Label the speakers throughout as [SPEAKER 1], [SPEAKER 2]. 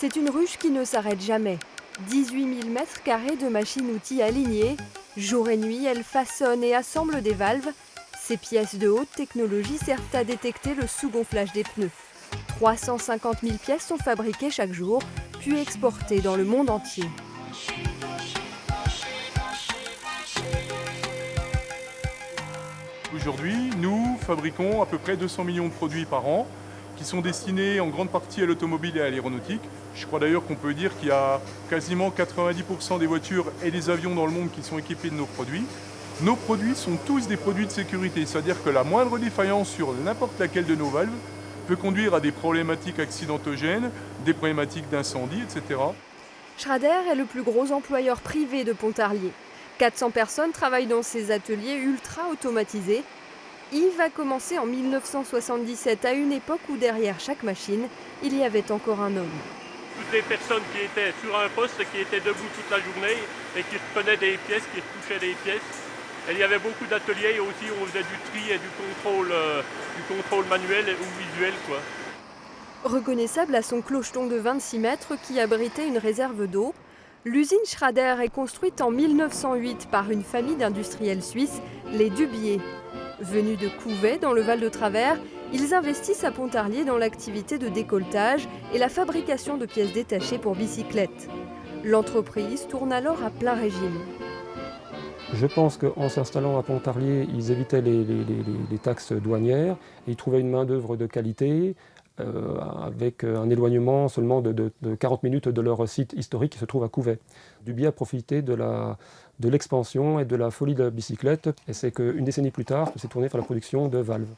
[SPEAKER 1] C'est une ruche qui ne s'arrête jamais. 18 000 mètres carrés de machines-outils alignées. Jour et nuit, elle façonne et assemble des valves. Ces pièces de haute technologie servent à détecter le sous-gonflage des pneus. 350 000 pièces sont fabriquées chaque jour, puis exportées dans le monde entier.
[SPEAKER 2] Aujourd'hui, nous fabriquons à peu près 200 millions de produits par an qui sont destinés en grande partie à l'automobile et à l'aéronautique. Je crois d'ailleurs qu'on peut dire qu'il y a quasiment 90% des voitures et des avions dans le monde qui sont équipés de nos produits. Nos produits sont tous des produits de sécurité, c'est-à-dire que la moindre défaillance sur n'importe laquelle de nos valves peut conduire à des problématiques accidentogènes, des problématiques d'incendie, etc.
[SPEAKER 1] Schrader est le plus gros employeur privé de Pontarlier. 400 personnes travaillent dans ces ateliers ultra automatisés. Yves a commencé en 1977, à une époque où derrière chaque machine, il y avait encore un homme.
[SPEAKER 3] Toutes les personnes qui étaient sur un poste, qui étaient debout toute la journée et qui reprenaient des pièces, qui retouchaient des pièces. Et il y avait beaucoup d'ateliers aussi où on faisait du tri et du contrôle manuel ou visuel, quoi.
[SPEAKER 1] Reconnaissable à son clocheton de 26 mètres qui abritait une réserve d'eau, l'usine Schrader est construite en 1908 par une famille d'industriels suisses, les Dubié. Venus de Couvet, dans le Val de Travers, ils investissent à Pontarlier dans l'activité de décolletage et la fabrication de pièces détachées pour bicyclettes. L'entreprise tourne alors à plein régime.
[SPEAKER 4] Je pense qu'en s'installant à Pontarlier, ils évitaient les taxes douanières et ils trouvaient une main-d'œuvre de qualité avec un éloignement seulement de 40 minutes de leur site historique qui se trouve à Couvet. Dubié a profité de l'expansion et de la folie de la bicyclette, et c'est qu'une décennie plus tard, il s'est tourné vers la production de valves.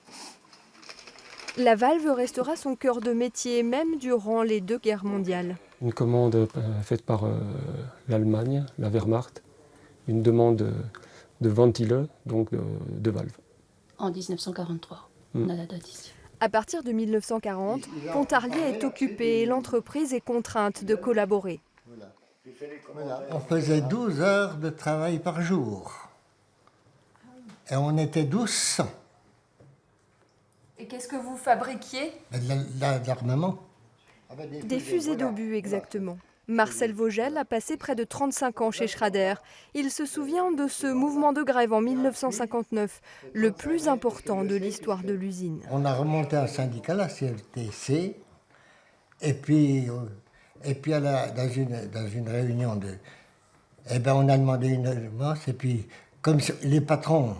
[SPEAKER 1] La valve restera son cœur de métier, même durant les 2 guerres mondiales.
[SPEAKER 4] Une commande faite par l'Allemagne, la Wehrmacht, une demande de ventile, donc de valves.
[SPEAKER 5] En 1943, on a la date ici.
[SPEAKER 1] À partir de 1940, Pontarlier est occupé et l'entreprise est contrainte de collaborer.
[SPEAKER 6] On faisait 12 heures de travail par jour. Et on était 1200.
[SPEAKER 1] Et qu'est-ce que vous fabriquiez?
[SPEAKER 6] De l'armement.
[SPEAKER 1] Des fusées d'obus, exactement. Marcel Vogel a passé près de 35 ans chez Schrader. Il se souvient de ce mouvement de grève en 1959, le plus important de l'histoire de l'usine.
[SPEAKER 6] On a remonté un syndicat, la CFTC, et puis dans une réunion on a demandé une augmentation, et puis comme les patrons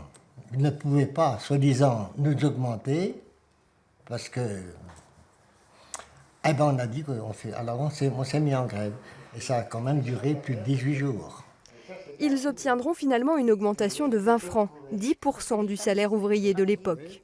[SPEAKER 6] ne pouvaient pas, soi-disant, nous augmenter, parce que on a dit on s'est mis en grève. Et ça a quand même duré plus de 18 jours.
[SPEAKER 1] Ils obtiendront finalement une augmentation de 20 francs, 10% du salaire ouvrier de l'époque.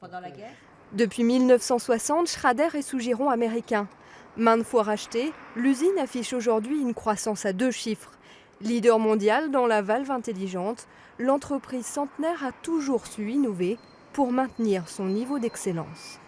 [SPEAKER 1] Depuis 1960, Schrader est sous giron américain. Maintes fois rachetée, l'usine affiche aujourd'hui une croissance à 2 chiffres. Leader mondial dans la valve intelligente, l'entreprise centenaire a toujours su innover pour maintenir son niveau d'excellence.